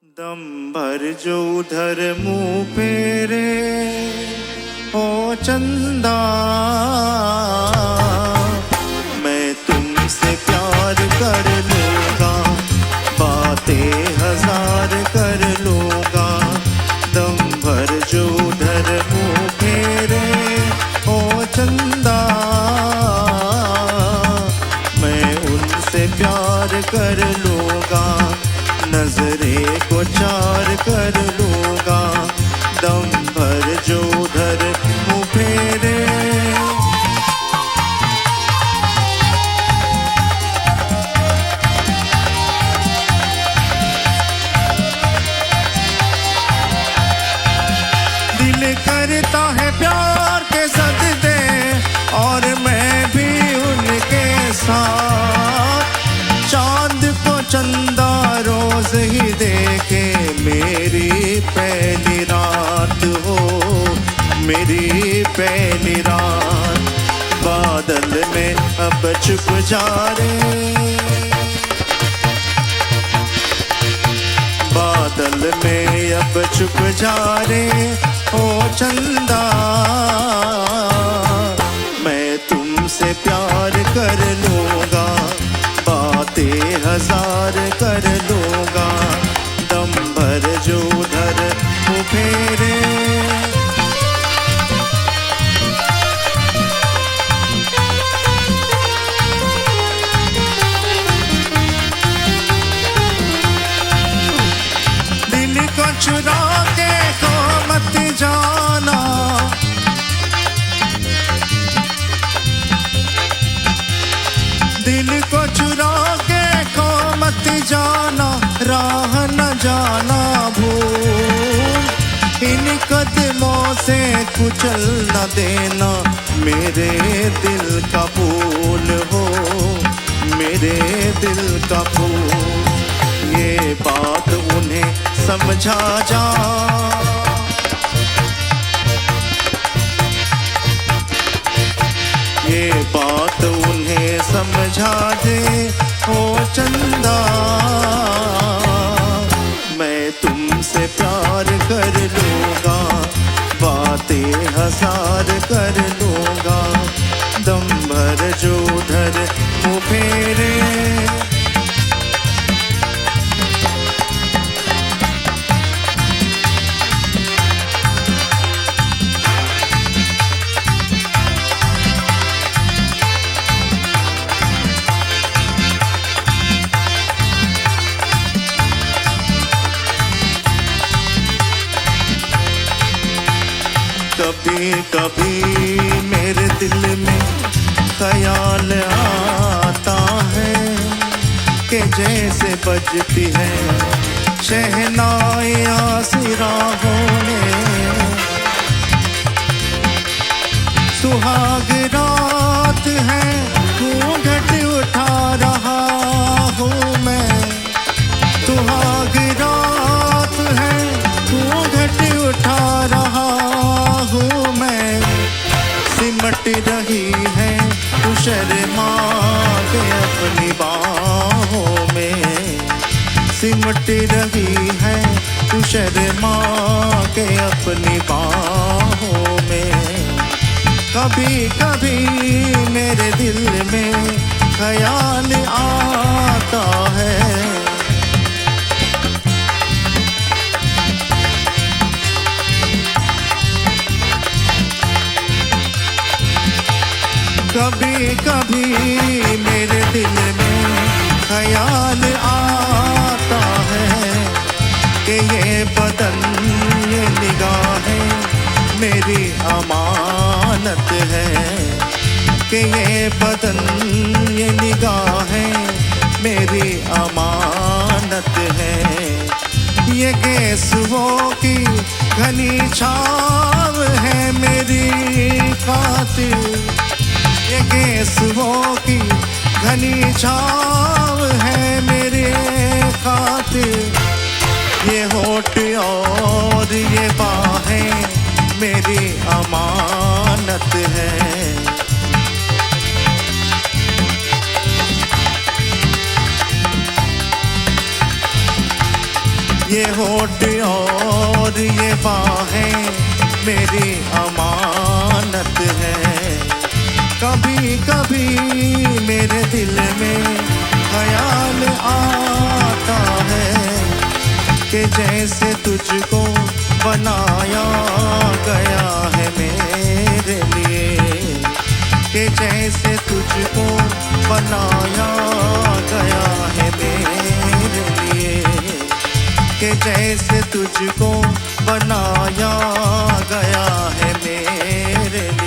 दम भर जो उधर मुँह फेरे ओ चंदा, मैं तुमसे प्यार कर लूँगा, बातें हजार कर लूँगा। दम भर जो उधर मुँह फेरे ओ चंदा, मैं उनसे प्यार कर लूँगा, नजरे को चार कर लूँगा। दम भर जो उधर मुँह फेरे दिल करता है प्यार के सजदे और मैं भी उनके साथ। चांद को चंदा रोज ही देखे मेरी पहली रात हो, मेरी पहली रात। बादल में अब छुप जा रे, बादल में अब छुप जा रे ओ चंदा, मैं तुमसे प्यार कर लूँगा, बातें हजार कर लूँगा। दम भर जो उधर मुँह फेरे दिल को चुरा के को मत जाना, दिल को चुरा के को मत जाना, राह न जाना भूल। इन कदमों से कुचल न देना मेरे दिल का फूल हो, मेरे दिल का फूल। ये बात उन्हें समझा जा, ये बात उन्हें समझा दे ओ चंदा, मैं तुमसे प्यार कर लूँगा, बातें हजार कर लूँगा। दम भर जो उधर मुँह फेरे कभी कभी मेरे दिल में ख्याल आता है कि जैसे बजती है शहनाई आसिराहों में। सुहाग रात है घूंघट उठा रहा हूँ मैं, सुहाग रात है घूंघट उठा रहा हूँ मैं। सिमट रही है तू शर्मा के अपनी बाहों में, सिमट रही है तू शर्मा के अपनी बाहों में। कभी कभी मेरे दिल में ख्याल आता है, कभी कभी मेरे दिल में ख्याल आता है कि ये बदन ये निगाहें मेरी अमानत है, कि ये बदन ये निगाहें मेरी अमानत है। ये केसुओं की घनी छाव है मेरी खातिर, ये केसुओं की घनी छाव है मेरे खातिर। ये होठ और ये बाहें मेरी अमानत है। ये होठ और ये बाहें मेरी अमानत है। कभी कभी मेरे दिल में ख्याल आता है कि जैसे तुझको बनाया गया है मेरे लिए, कि जैसे तुझको बनाया गया है मेरे लिए, कि जैसे तुझको बनाया गया है मेरे लिए।